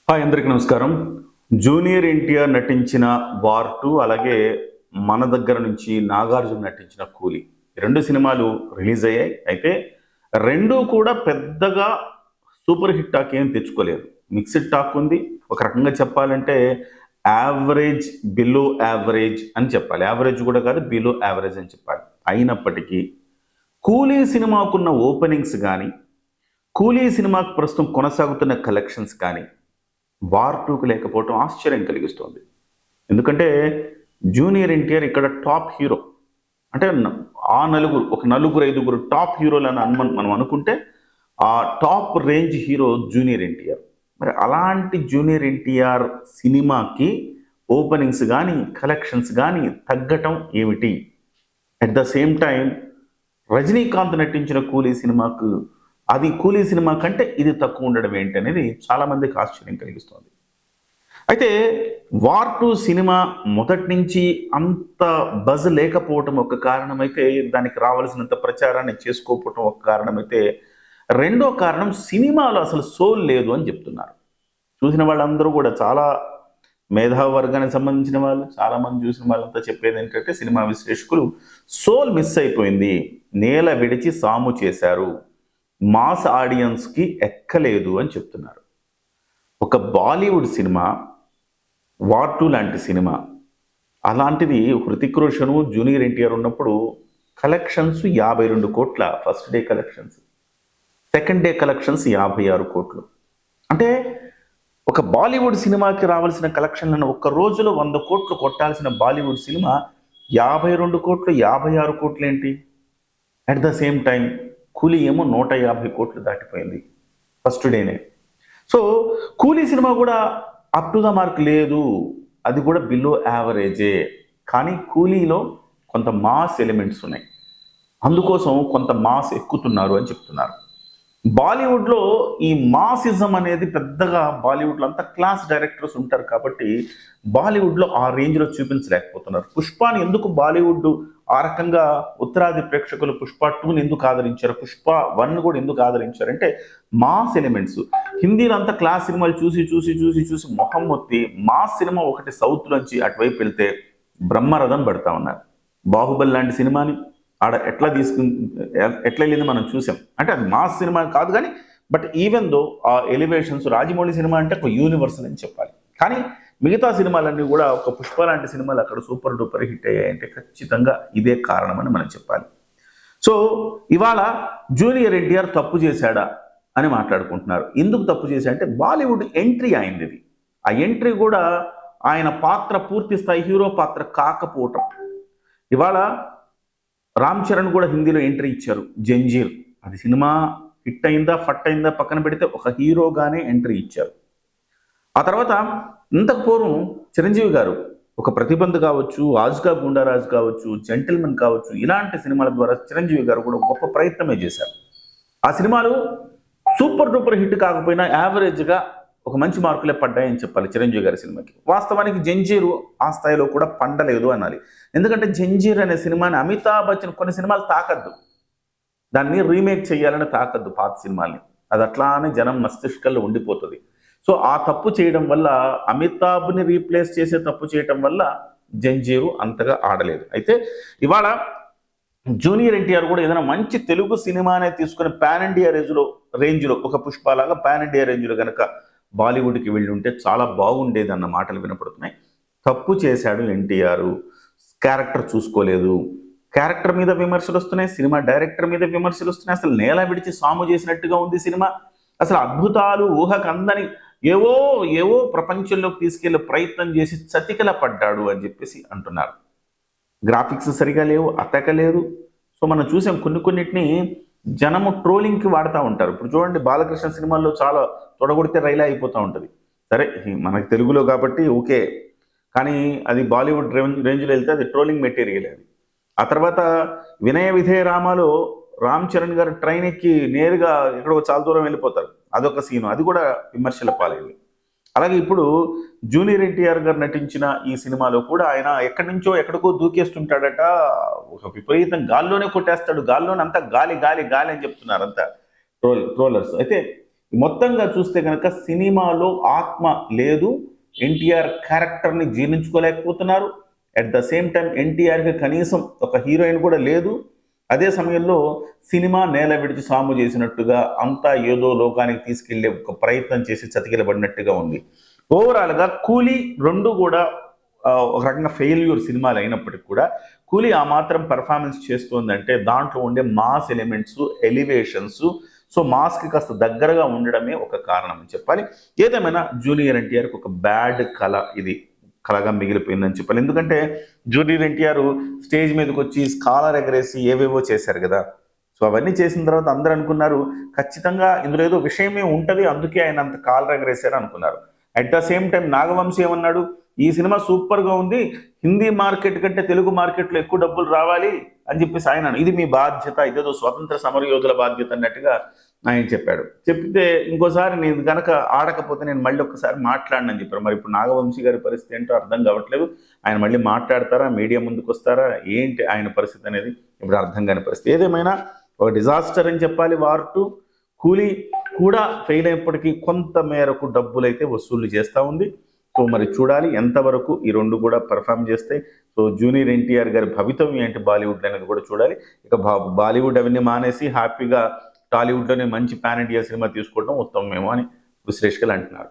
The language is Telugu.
హాయ్ అందరికీ నమస్కారం. జూనియర్ ఎన్టీఆర్ నటించిన వార్ 2 అలాగే మన దగ్గర నుంచి నాగార్జున నటించిన కూలీ. ఈ 2 సినిమాలు రిలీజ్ అయ్యాయి. అయితే రెండూ కూడా పెద్దగా సూపర్ హిట్ టాక్ ఏం తెచ్చుకోలేదు. మిక్స్డ్ టాక్ ఉంది. ఒక రకంగా చెప్పాలంటే యావరేజ్, బిలో యావరేజ్ అని చెప్పాలి. యావరేజ్ కూడా కాదు, బిలో యావరేజ్ అని చెప్పాలి. అయినప్పటికీ కూలీ సినిమాకున్న ఓపెనింగ్స్ కానీ, కూలీ సినిమాకు ప్రస్తుతం కొనసాగుతున్న కలెక్షన్స్ కానీ వార్ 2కు లేకపోవటం ఆశ్చర్యం కలిగిస్తోంది. ఎందుకంటే జూనియర్ ఎన్టీఆర్ ఇక్కడ టాప్ హీరో. అంటే ఆ నలుగురు, ఒక నలుగురు ఐదుగురు టాప్ హీరోలని మనం అనుకుంటే ఆ top range hero junior NTR. మరి అలాంటి జూనియర్ ఎన్టీఆర్ సినిమాకి ఓపెనింగ్స్ కానీ కలెక్షన్స్ కానీ తగ్గటం ఏమిటి? At the same time Rajinikanth నటించిన కూలీ సినిమాకు, అది కూలీ సినిమా కంటే ఇది తక్కువ ఉండడం ఏంటి అనేది చాలా మందికి ఆశ్చర్యం కలిగిస్తుంది. అయితే వార్ 2 సినిమా మొదటి నుంచి అంత బజ్ లేకపోవటం ఒక కారణమైతే, దానికి రావాల్సినంత ప్రచారాన్ని చేసుకోకపోవటం ఒక కారణమైతే, రెండో కారణం సినిమాలో అసలు సోల్ లేదు అని చెప్తున్నారు. చూసిన వాళ్ళందరూ కూడా, చాలా మేధావి వర్గానికి సంబంధించిన వాళ్ళు, చాలామంది చూసిన వాళ్ళంతా చెప్పేది ఏంటంటే, సినిమా విశ్లేషకులు సోల్ మిస్ అయిపోయింది, నేల విడిచి సాము చేశారు, మాస్ ఆడియన్స్కి ఎక్కలేదు అని చెప్తున్నారు. ఒక బాలీవుడ్ సినిమా వార్ 2 లాంటి సినిమా, అలాంటిది హృతిక్ రోషన్ జూనియర్ ఎన్టీఆర్ ఉన్నప్పుడు కలెక్షన్స్ 52 కోట్ల first day collections, second day collections 56 కోట్లు. అంటే ఒక బాలీవుడ్ సినిమాకి రావాల్సిన కలెక్షన్లను ఒక్క రోజులో 100 కోట్లు కొట్టాల్సిన బాలీవుడ్ సినిమా 52 కోట్లు 56 కోట్లు ఏంటి? అట్ ద సేమ్ టైం కూలీ ఏమో 150 కోట్లు దాటిపోయింది ఫస్ట్ డేనే. సో కూలీ సినిమా కూడా అప్ టు ద మార్క్ లేదు, అది కూడా బిలో యావరేజే. కానీ కూలీలో కొంత మాస్ ఎలిమెంట్స్ ఉన్నాయి, అందుకోసం కొంత మాస్ ఎక్కుతున్నారు అని చెప్తున్నారు. బాలీవుడ్లో ఈ మాసిజం అనేది పెద్దగా, బాలీవుడ్లో అంతా క్లాస్ డైరెక్టర్స్ ఉంటారు కాబట్టి బాలీవుడ్లో ఆ రేంజ్లో చూపించలేకపోతున్నారు. పుష్పాని ఎందుకు బాలీవుడ్ ఆ రకంగా ఉత్తరాది ప్రేక్షకులు పుష్ప 2ని ఎందుకు ఆదరించారు, పుష్ప 1 కూడా ఎందుకు ఆదరించారంటే మాస్ ఎలిమెంట్స్. హిందీలో అంతా క్లాస్ సినిమాలు చూసి చూసి చూసి చూసి మొహం మొత్తి మాస్ సినిమా ఒకటి సౌత్ నుంచి అటువైపు వెళ్తే బ్రహ్మరథం పడతా ఉన్నారు. బాహుబలి లాంటి సినిమాని ఆడ ఎట్లా వెళ్ళింది మనం చూసాం. అంటే అది మాస్ సినిమా కాదు కానీ, బట్ ఈవెన్ దో ఆ ఎలివేషన్స్, రాజమౌళి సినిమా అంటే ఒక యూనివర్సల్ అని చెప్పాలి. కానీ మిగతా సినిమాలన్నీ కూడా, ఒక పుష్ప లాంటి సినిమాలు అక్కడ సూపర్ డూపర్ హిట్ అయ్యాయంటే ఖచ్చితంగా ఇదే కారణమని మనం చెప్పాలి. సో ఇవాళ జూనియర్ ఎన్టీఆర్ తప్పు చేశాడా అని మాట్లాడుకుంటున్నారు. ఎందుకు తప్పు చేశాడంటే బాలీవుడ్ ఎంట్రీ అయింది ఇది. ఆ ఎంట్రీ కూడా ఆయన పాత్ర పూర్తి స్థాయి హీరో పాత్ర కాకపోవటం. ఇవాళ రామ్ చరణ్ కూడా హిందీలో ఎంట్రీ ఇచ్చారు, జంజీర్. అది సినిమా హిట్ అయిందా ఫట్ అయిందా పక్కన పెడితే ఒక హీరోగానే ఎంట్రీ ఇచ్చారు. ఆ తర్వాత ఇంతకు పూర్వం చిరంజీవి గారు ఒక ప్రతిబంధ కావచ్చు, ఆజ్గా గుండారాజు కావచ్చు, జెంటిల్మెన్ కావచ్చు, ఇలాంటి సినిమాల ద్వారా చిరంజీవి గారు కూడా గొప్ప ప్రయత్నమే చేశారు. ఆ సినిమాలు సూపర్ డూపర్ హిట్ కాకపోయినా యావరేజ్గా ఒక మంచి మార్కులే పడ్డాయని చెప్పాలి చిరంజీవి గారి సినిమాకి. వాస్తవానికి జంజీరు ఆ స్థాయిలో కూడా పండలేదు అనాలి. ఎందుకంటే జంజీర్ అనే సినిమాని అమితాబ్ బచ్చన్, కొన్ని సినిమాలు తాకద్దు, దాన్ని రీమేక్ చేయాలని తాకద్దు పాత సినిమాల్ని, అది అట్లానే జనం మస్తిష్కల్లో ఉండిపోతుంది. సో ఆ తప్పు చేయడం వల్ల, అమితాబ్ని రీప్లేస్ చేసే తప్పు చేయడం వల్ల జంజీరు అంతగా ఆడలేదు. అయితే ఇవాళ జూనియర్ ఎన్టీఆర్ కూడా ఏదైనా మంచి తెలుగు సినిమానే తీసుకుని పాన్ ఇండియా రేంజ్లో ఒక పుష్పలాగా పాన్ ఇండియా రేంజ్లో కనుక బాలీవుడ్కి వెళ్ళి ఉంటే చాలా బాగుండేది అన్న మాటలు వినపడుతున్నాయి. తప్పు చేశాడు ఎన్టీఆర్, క్యారెక్టర్ చూసుకోలేదు, క్యారెక్టర్ మీద విమర్శలు వస్తున్నాయి, సినిమా డైరెక్టర్ మీద విమర్శలు వస్తున్నాయి. అసలు నేల విడిచి సాము చేసినట్టుగా ఉంది సినిమా. అసలు అద్భుతాలు ఊహకు అందని ఏవో ఏవో ప్రపంచంలోకి తీసుకెళ్లే ప్రయత్నం చేసి చతికిల పడ్డాడు అని చెప్పేసి అంటున్నారు. గ్రాఫిక్స్ సరిగా లేవు, అతక లేదు. సో మనం చూసాం కొన్నిటిని జనము ట్రోలింగ్కి వాడుతూ ఉంటారు. ఇప్పుడు చూడండి, బాలకృష్ణ సినిమాల్లో చాలా తొడగొడితే రైలా అయిపోతూ ఉంటుంది. సరే మనకి తెలుగులో కాబట్టి ఓకే, కానీ అది బాలీవుడ్ రేంజ్లో వెళ్తే అది ట్రోలింగ్ మెటీరియల్ అది. ఆ తర్వాత వినయ విధేయ రామాలో రామ్ చరణ్ గారు ట్రైన్ ఎక్కి నేరుగా ఎక్కడో చాలా దూరం వెళ్ళిపోతారు, అదొక సీను, అది కూడా విమర్శల పాలైంది. అలాగే ఇప్పుడు జూనియర్ ఎన్టీఆర్ గారు నటించిన ఈ సినిమాలో కూడా ఆయన ఎక్కడి నుంచో ఎక్కడికో దూకేస్తుంటాడట, ఒక విపరీతం గాల్లోనే కొట్టేస్తాడు, గాల్లోనే అంతా గాలి గాలి గాలి అని చెప్తున్నారు అంతా ట్రోలర్స్. అయితే మొత్తంగా చూస్తే కనుక సినిమాలో ఆత్మ లేదు, ఎన్టీఆర్ క్యారెక్టర్ని జీర్ణించుకోలేకపోతున్నారు. అట్ ద సేమ్ టైం ఎన్టీఆర్కి కనీసం ఒక హీరోయిన్ కూడా లేదు. అదే సమయంలో సినిమా నేల విడిచి సాము చేసినట్టుగా అంతా ఏదో లోకానికి తీసుకెళ్లే ఒక ప్రయత్నం చేసి చతికిలబడినట్టుగా ఉంది. ఓవరాల్గా కూలీ రెండు కూడా ఒక రకంగా ఫెయిల్యూర్ సినిమాలు అయినప్పటికీ కూడా కూలీ ఆ మాత్రం పెర్ఫార్మెన్స్ చేస్తుందంటే దాంట్లో ఉండే మాస్ ఎలిమెంట్స్, ఎలివేషన్స్, సో మాస్కి కాస్త దగ్గరగా ఉండడమే ఒక కారణం అని చెప్పాలి. ఏదేమైనా జూనియర్ ఎన్టీఆర్కి ఒక బ్యాడ్ కళ ఇది కళగా మిగిలిపోయిందని చెప్పాలి. ఎందుకంటే జూనియర్ ఎన్టీఆర్ స్టేజ్ మీదకి వచ్చి స్కాలర్ ఎగరేసి ఏవేవో చేశారు కదా. సో అవన్నీ చేసిన తర్వాత అందరూ అనుకున్నారు ఖచ్చితంగా ఇందులో ఏదో విషయమే ఉంటుంది, అందుకే ఆయన అంత కాలర్ ఎగరేశారు అనుకున్నారు. At the same time Nagavamsi ఏమన్నాడు, ఈ సినిమా సూపర్గా ఉంది, హిందీ మార్కెట్ కంటే తెలుగు మార్కెట్లో ఎక్కువ డబ్బులు రావాలి అని చెప్పేసి ఆయన, ఇది మీ బాధ్యత, ఇదేదో స్వతంత్ర సమరయోధుల బాధ్యత అన్నట్టుగా ఆయన చెప్పాడు. చెప్తే ఇంకోసారి నేను కనుక ఆడకపోతే నేను మళ్ళీ ఒక్కసారి మాట్లాడనని చెప్పారు. మరి ఇప్పుడు నాగవంశీ గారి పరిస్థితి ఏంటో అర్థం కావట్లేదు. ఆయన మళ్ళీ మాట్లాడతారా, మీడియా ముందుకు వస్తారా, ఏంటి ఆయన పరిస్థితి అనేది ఇప్పుడు అర్థం కాని పరిస్థితి. ఏదేమైనా ఒక డిజాస్టర్ అని చెప్పాలి వార్ 2. కూలీ కూడా ఫెయిల్ అయినప్పటికీ కొంత మేరకు డబ్బులు అయితే వసూళ్లు చేస్తూ ఉంది. సో మరి చూడాలి ఎంతవరకు ఈ రెండు కూడా పర్ఫామ్ చేస్తాయి. సో జూనియర్ ఎన్టీఆర్ గారి భవితవ్యం ఏంటి బాలీవుడ్ అనేది కూడా చూడాలి. ఇక బాలీవుడ్ అవన్నీ మానేసి హ్యాపీగా టాలీవుడ్లోనే మంచి పాన్ ఇండియా సినిమా తీసుకోవడం ఉత్తమమేమో అని విశ్లేషకులు అంటున్నారు.